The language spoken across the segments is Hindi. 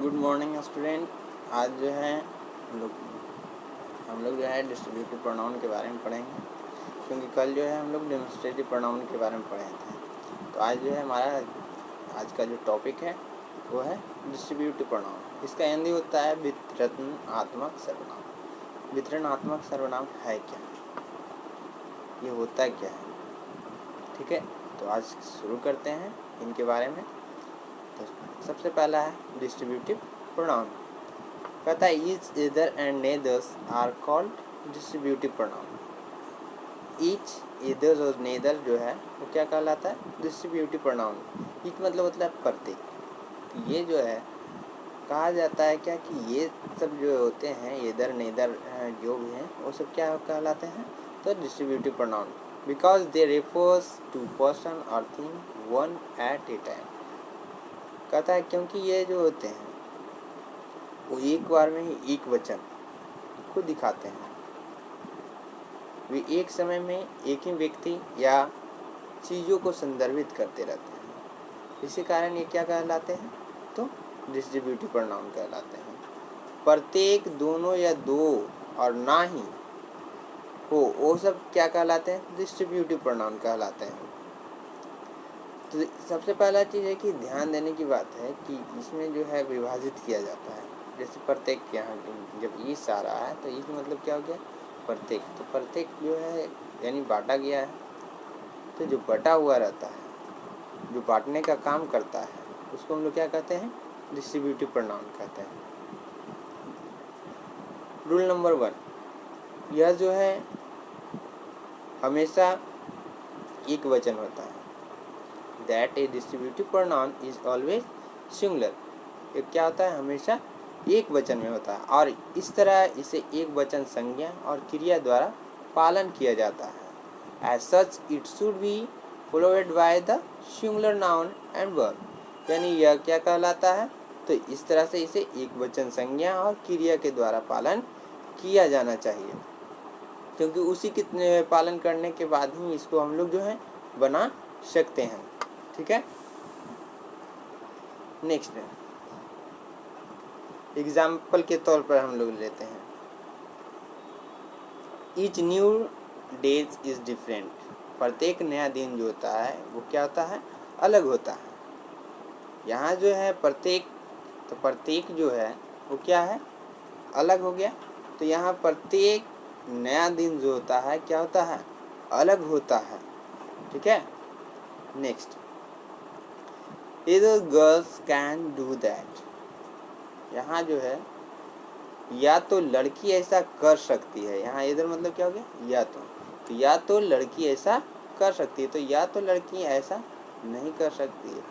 Good morning student. आज जो है हम लोग जो है डिस्ट्रीब्यूटिव प्रोनाउन के बारे में पढ़ेंगे, क्योंकि कल जो है हम लोग डेमोन्स्ट्रेटिव प्रोनाउन के बारे में पढ़े थे। तो आज जो है हमारा आज का जो टॉपिक है वो है डिस्ट्रीब्यूटिव प्रोनाउन। इसका हिंदी होता है वितरणात्मक सर्वनाम। वितरणात्मक सर्वनाम है क्या, ये होता क्या है? ठीक है, तो आज शुरू करते हैं इनके बारे में। तो सबसे पहला है डिस्ट्रीब्यूटिव प्रोनाउन। कहता है each, either and neithers are called distributive pronoun. Each, either और नेदर जो है वो क्या कहलाता है? Distributive pronoun. ईच मतलब प्रत्येक। ये जो है कहा जाता है क्या कि ये सब जो होते हैं ईदर नेदर जो भी हैं वो सब क्या कहलाते हैं? तो distributive pronoun, because they refers to person और thing one at a time. कहता है क्योंकि ये जो होते हैं वो एक बार में ही एक वचन को दिखाते हैं। वे एक समय में एक ही व्यक्ति या चीज़ों को संदर्भित करते रहते हैं। इसी कारण ये क्या कहलाते हैं? तो डिस्ट्रीब्यूटिव प्रोनाउन कहलाते हैं। प्रत्येक, दोनों या दो और ना ही हो, वो सब क्या कहलाते हैं? डिस्ट्रीब्यूटिव प्रोनाउन कहलाते हैं। तो सबसे पहला चीज़ है कि ध्यान देने की बात है कि इसमें जो है विभाजित किया जाता है। जैसे प्रत्येक, यहाँ जब ईश आ रहा है तो ईश मतलब क्या हो गया? प्रत्येक। तो प्रत्येक जो है यानी बांटा गया है। तो जो बटा हुआ रहता है, जो बांटने का काम करता है, उसको हम लोग क्या कहते हैं? डिस्ट्रीब्यूटिव प्रोनाउन कहते हैं। रूल नंबर 1, यह जो है हमेशा एक वचन होता है। That a distributive pronoun is always singular। ये क्या होता है? हमेशा एक वचन में होता है और इस तरह इसे एक वचन संज्ञा और क्रिया द्वारा पालन किया जाता है। As such it should be followed by the singular noun and verb। यानी यह क्या कहलाता है? तो इस तरह से इसे एक वचन संज्ञा और क्रिया के द्वारा पालन किया जाना चाहिए, क्योंकि उसी के पालन करने के बाद ही इसको हम लोग जो है बना सकते हैं। ठीक है, नेक्स्ट एग्जाम्पल के तौर पर हम लोग लेते हैं each new days is different. प्रत्येक नया दिन जो होता है वो क्या होता है? अलग होता है। यहाँ जो है प्रत्येक, तो प्रत्येक जो है वो क्या है? अलग हो गया। तो यहाँ प्रत्येक नया दिन जो होता है क्या होता है? अलग होता है। ठीक है, next either girls can do that। यहाँ जो है या तो लड़की ऐसा कर सकती है। यहाँ इधर मतलब क्या हो गया? या तो लड़की ऐसा कर सकती है। तो या तो लड़की ऐसा नहीं कर सकती है।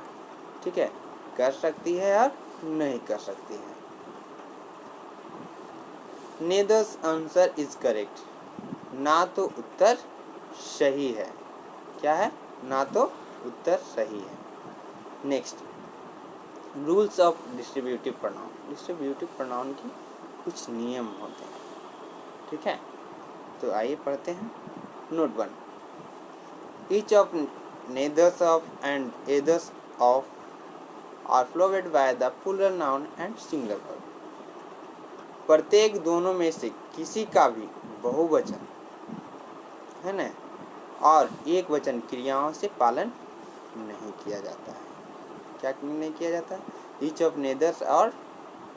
ठीक है, कर सकती है और नहीं कर सकती है। neither answer is correct। ना तो उत्तर सही है। क्या है? ना तो उत्तर सही है। Next, rules of distributive pronoun. Distributive pronoun की कुछ नियम होते हैं। ठीक है, तो आइए पढ़ते हैं। Note 1, each of neithers of and eithers of are followed by the plural noun and singular verb. प्रत्येक, दोनों में से किसी का भी बहुवचन है ना और एक वचन क्रियाओं से पालन नहीं किया जाता है। क्या नहीं किया जाता है? ईच ऑफ नेदर्स और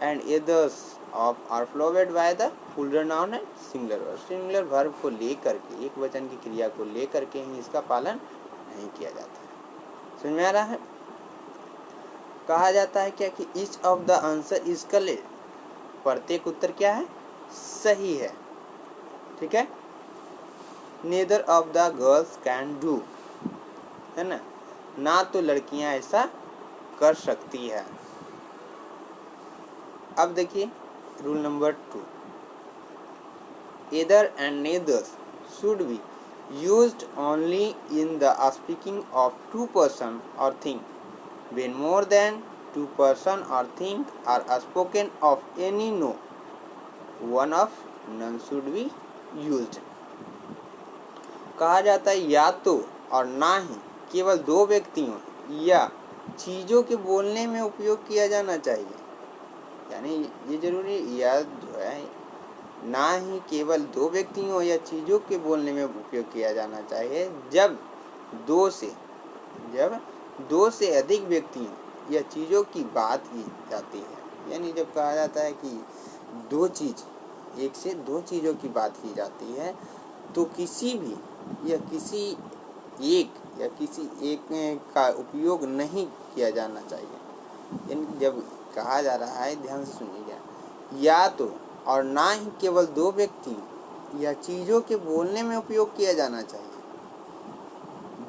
and eithers of are followed by the plural noun and singular verb. Singular verb को लेकर के, एक वचन की क्रिया को लेकर के ही इसका पालन नहीं किया जाता है। समझ में आ रहा है? कहा जाता है क्या कि each of the answer is correct. प्रत्येक उत्तर क्या है? सही है। ठीक है, neither of the girls can do, है ना तो लड़कियां ऐसा कर सकती है। अब देखिए rule number 2, either and neither should be used only in the speaking of two person or thing। when more than two person or thing are spoken of any, no one of none should be used। कहा जाता है या तो और ना ही केवल दो व्यक्तियों या चीज़ों के बोलने में उपयोग किया जाना चाहिए। यानी ये जरूरी या जो है ना ही केवल दो व्यक्तियों या चीज़ों के बोलने में उपयोग किया जाना चाहिए जब दो से अधिक व्यक्तियों या चीज़ों की बात की जाती है। यानी जब कहा जाता है कि एक से दो चीज़ों की बात की जाती है तो किसी एक का उपयोग नहीं किया जाना चाहिए। यानी जब कहा जा रहा है, ध्यान से सुनिएगा, या तो और ना ही केवल दो व्यक्तियों या चीज़ों के बोलने में उपयोग किया जाना चाहिए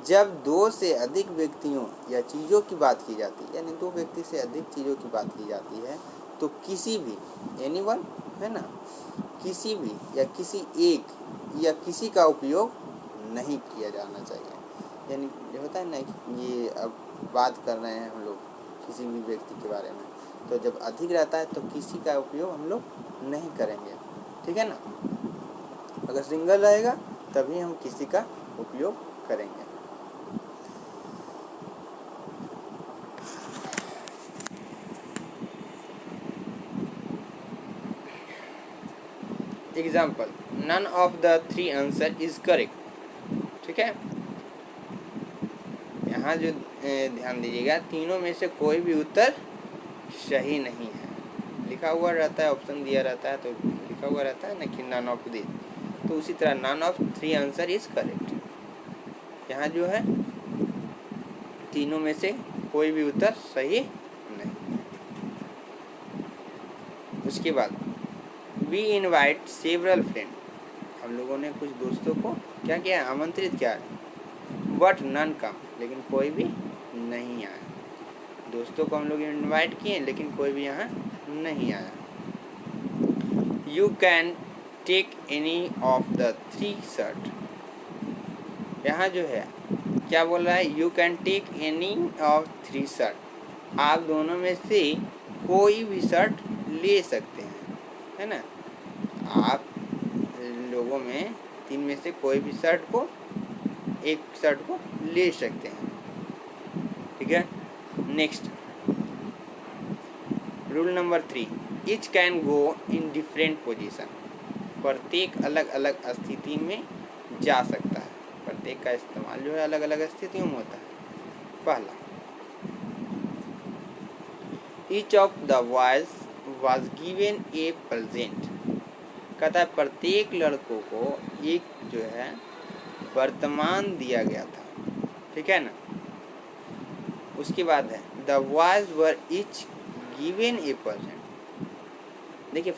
जब दो से अधिक व्यक्तियों या चीज़ों की बात की जाती है। यानी दो व्यक्ति से अधिक चीज़ों की बात की जाती है तो किसी भी एनीवन है ना, किसी भी या किसी एक या किसी का उपयोग नहीं किया जाना चाहिए। यानी जो होता है ना कि ये अब बात कर रहे हैं हम लोग किसी भी व्यक्ति के बारे में, तो जब अधिक रहता है तो किसी का उपयोग हम लोग नहीं करेंगे, ठीक है ना। अगर सिंगल रहेगा तभी हम किसी का उपयोग करेंगे। Example, none of the three answer is correct. ठीक है, यहाँ जो ध्यान दीजिएगा, तीनों में से कोई भी उत्तर सही नहीं है। लिखा हुआ रहता है, ऑप्शन दिया रहता है तो लिखा हुआ रहता है ना कि नन ऑफ दिस, तो उसी तरह none of three answer is correct. यहाँ जो है तीनों में से कोई भी उत्तर सही नहीं है। उसके बाद वी इनवाइट सेवरल फ्रेंड, हम लोगों ने कुछ दोस्तों को क्या किया, आमंत्रित किया, बट नन कम, लेकिन कोई भी नहीं आया। दोस्तों को हम लोग इनवाइट किए लेकिन कोई भी यहाँ नहीं आया। You can take any of the three shirt, यहाँ जो है क्या बोल रहा है, you can take any of three shirt, आप दोनों में से कोई भी शर्ट ले सकते हैं, है ना। आप लोगों में तीन में से कोई भी एक शर्ट को ले सकते हैं, ठीक है। Next rule number 3, each can go in different position, प्रत्येक अलग अलग स्थिति में जा सकता है। प्रत्येक का इस्तेमाल जो है अलग अलग स्थितियों में होता है। पहला, each of the boys was given a present, कहता है प्रत्येक लड़कों को एक जो है वर्तमान दिया गया था, ठीक है ना। उसके बाद है the boys were each given a present. देखिए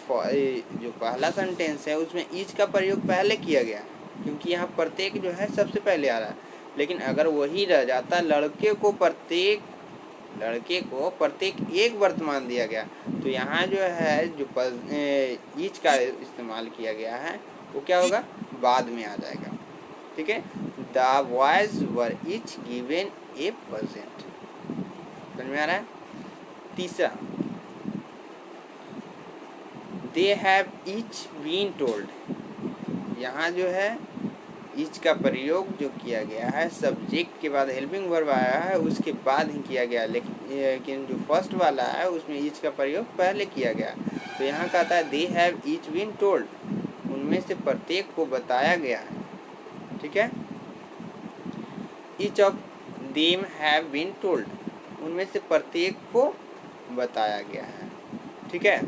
जो पहला सेंटेंस है उसमें ईच का प्रयोग पहले किया गया है क्योंकि यहाँ प्रत्येक जो है सबसे पहले आ रहा है। लेकिन अगर वही रह जाता लड़के को प्रत्येक एक वर्तमान दिया गया, तो यहाँ जो है जो ईच का इस्तेमाल किया गया है वो क्या होगा, बाद में आ जाएगा, ठीक है। The boys were each given a present, समझ में आ रहा है। तीसरा, they have each been told, यहाँ जो है ईच का प्रयोग जो किया गया है सब्जेक्ट के बाद हेल्पिंग वर्ब आया है उसके बाद ही किया गया, लेकिन जो फर्स्ट वाला है उसमें ईच का प्रयोग पहले किया गया। तो यहाँ कहता है they have each been told, उनमें से प्रत्येक को बताया गया है, ठीक है। Each of them have been told, उनमें से प्रत्येक को बताया गया है, ठीक है।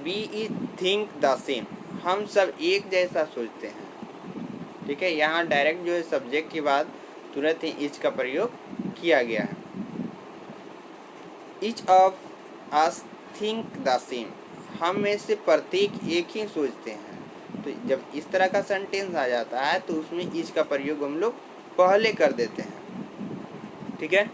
We is think the same, हम सब एक जैसा सोचते हैं, ठीक है। यहाँ डायरेक्ट जो है सब्जेक्ट के बाद तुरंत ही ईच का प्रयोग किया गया है। Each of us think the same, हम में से प्रत्येक एक ही सोचते हैं। तो जब इस तरह का सेंटेंस आ जाता है तो उसमें ईच का प्रयोग हम लोग पहले कर देते हैं, ठीक है।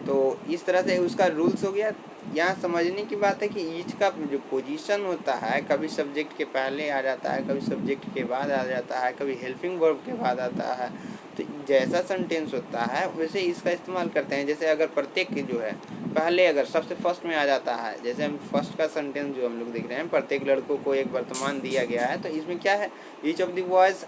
तो इस तरह से उसका रूल्स हो गया। यहाँ समझने की बात है कि ईच का जो पोजीशन होता है कभी सब्जेक्ट के पहले आ जाता है, कभी सब्जेक्ट के बाद आ जाता है, कभी हेल्पिंग वर्ब के बाद आता है। तो जैसा सेंटेंस होता है वैसे इसका इस्तेमाल करते हैं। जैसे अगर प्रत्येक जो है पहले अगर सबसे फर्स्ट में आ जाता है, जैसे हम फर्स्ट का सेंटेंस जो हम लोग देख रहे हैं, प्रत्येक लड़कों को एक वर्तमान दिया गया है, तो इसमें क्या है, each of the boys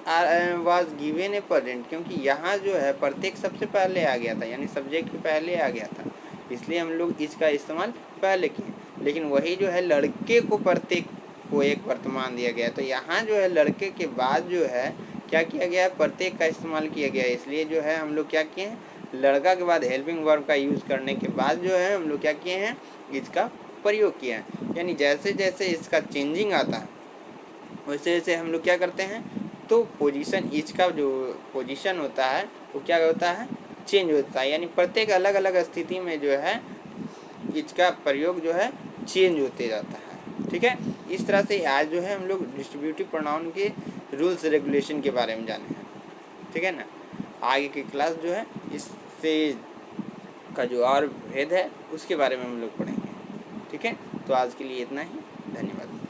was given a present, क्योंकि यहाँ जो है प्रत्येक सबसे पहले आ गया था, यानी सब्जेक्ट के पहले आ गया था, इसलिए हम लोग इसका इस्तेमाल पहले किए। लेकिन वही जो है लड़के को प्रत्येक को एक वर्तमान दिया गया है, तो यहाँ जो है लड़के के बाद जो है क्या किया गया है, प्रत्येक का इस्तेमाल किया गया है, इसलिए जो है हम लोग क्या किए हैं, लड़का के बाद हेल्पिंग वर्ब का यूज़ करने के बाद जो है हम लोग क्या किए हैं, इसका प्रयोग किया है। यानी जैसे जैसे इसका चेंजिंग आता है वैसे वैसे हम लोग क्या करते हैं, तो पोजीशन इसका जो पोजीशन होता है वो क्या होता है, चेंज होता है, यानी प्रत्येक अलग अलग स्थिति में जो है इसका प्रयोग जो है चेंज होते जाता है। ठीक है, इस तरह से आज जो है हम लोग डिस्ट्रीब्यूटिव प्रोनाउन के रूल्स रेगुलेशन के बारे में जाने हैं। ठीक है ना, आगे की क्लास जो है इससे का जो और भेद है उसके बारे में हम लोग पढ़ेंगे। ठीक है, तो आज के लिए इतना ही, धन्यवाद।